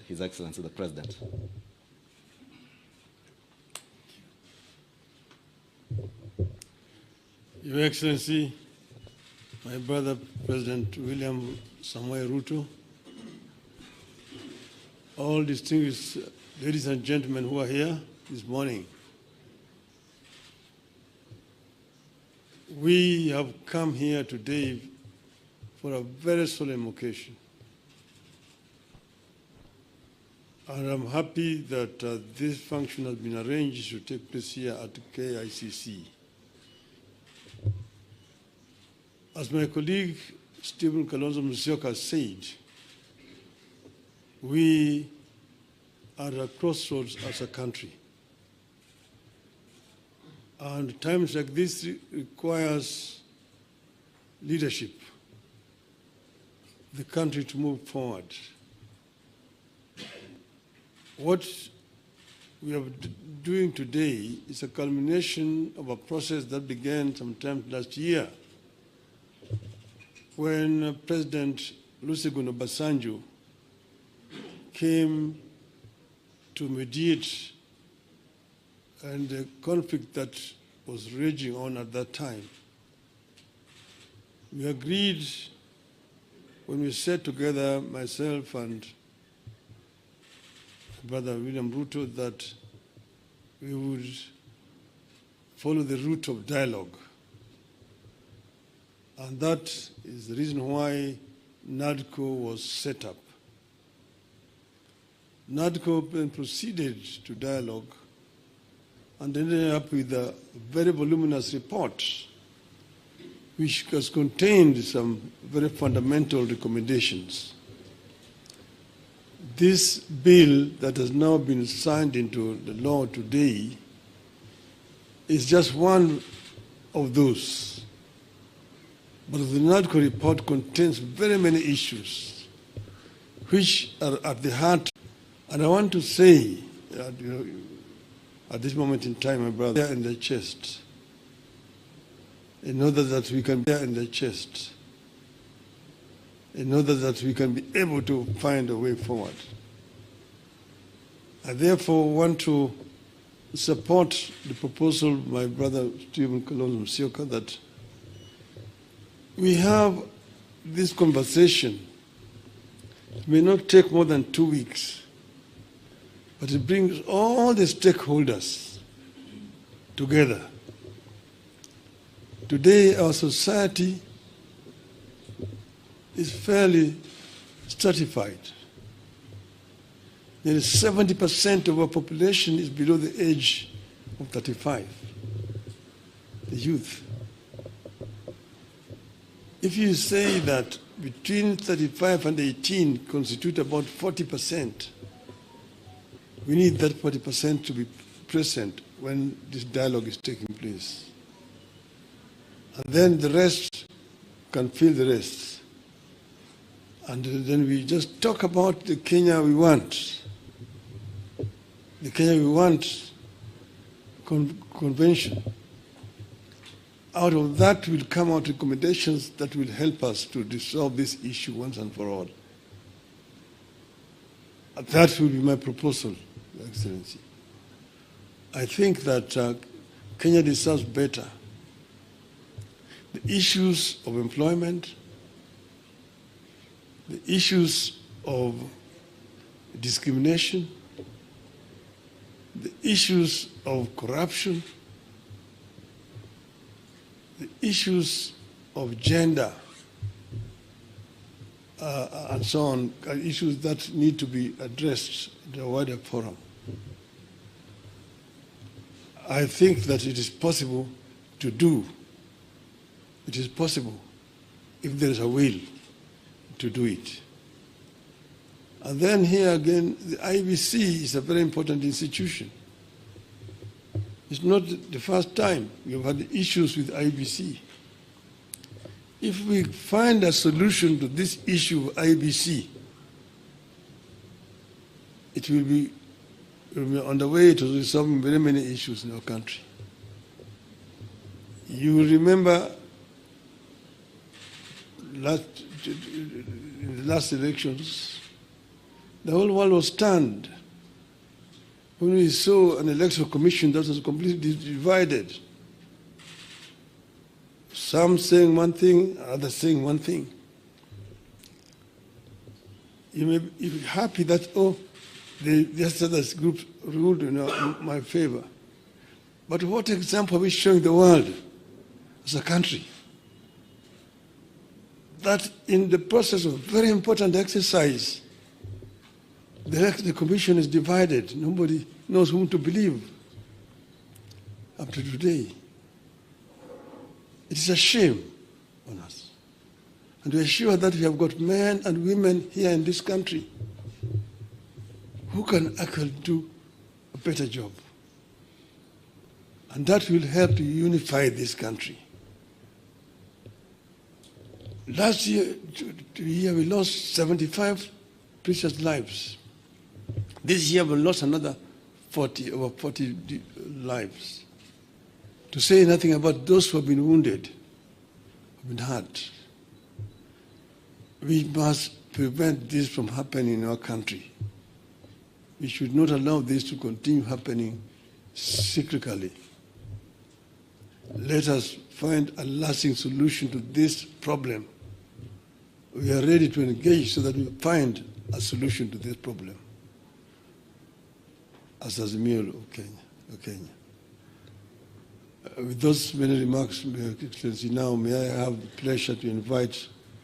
His Excellency the President. Your Excellency, my brother President William Samoei Ruto, all distinguished ladies and gentlemen who are here this morning, we have come here today for a very solemn occasion. And I'm happy that this function has been arranged to take place here at KICC. As my colleague Stephen Kalonzo Musyoka said, we are at a crossroads as a country. And times like this requires leadership, the country to move forward. What we are doing today is a culmination of a process that began sometime last year when President Olusegun Obasanjo came to mediate and the conflict that was raging on at that time. We agreed when we sat together, myself and Brother William Ruto, that we would follow the route of dialogue. And that is the reason why Nadco was set up. Nadco then proceeded to dialogue and ended up with a very voluminous report which has contained some very fundamental recommendations. This bill that has now been signed into the law today is just one of those. But the Nadco report contains very many issues which are at the heart. And I want to say, at this moment in time, my brother, in the chest, in order that we can bear in the chest, in order that we can be able to find a way forward. I therefore want to support the proposal of my brother Stephen Kalonzo Musyoka that we have this conversation. It may not take more than 2 weeks, but it brings all the stakeholders together. Today, our society is fairly stratified. Nearly 70% of our population is below the age of 35, the youth. If you say that between 35 and 18 constitute about 40%, we need that 40% to be present when this dialogue is taking place. And then the rest can fill the rest. And then we just talk about the Kenya we want. The Kenya we want convention. Out of that will come out recommendations that will help us to resolve this issue once and for all. That will be my proposal, Your Excellency. I think that Kenya deserves better. The issues of employment, the issues of discrimination, the issues of corruption, the issues of gender, and so on, are issues that need to be addressed in a wider forum. I think that it is possible to do. It is possible if there is a will to do it. And then here again, the IBC is a very important institution. It's not the first time we have had issues with IBC. If we find a solution to this issue of IBC, it will be on the way to resolving very many issues in our country. You will remember in the last elections, The whole world was stunned when we saw an electoral commission that was completely divided. Some saying one thing, others saying one thing. You may be happy that, the other group ruled in my favor. But what example are we showing the world as a country? That in the process of very important exercise, the commission is divided. Nobody knows whom to believe up to today. It is a shame on us. And we are sure that we have got men and women here in this country who can actually do a better job. And that will help to unify this country. Last year, we lost 75 precious lives. This year we lost another over 40 lives. To say nothing about those who have been wounded, who have been hurt. We must prevent this from happening in our country. We should not allow this to continue happening cyclically. Let us find a lasting solution to this problem. We are ready to engage so that we find a solution to this problem. As Azimio of Kenya. With those many remarks, Excellency, now may I have the pleasure to invite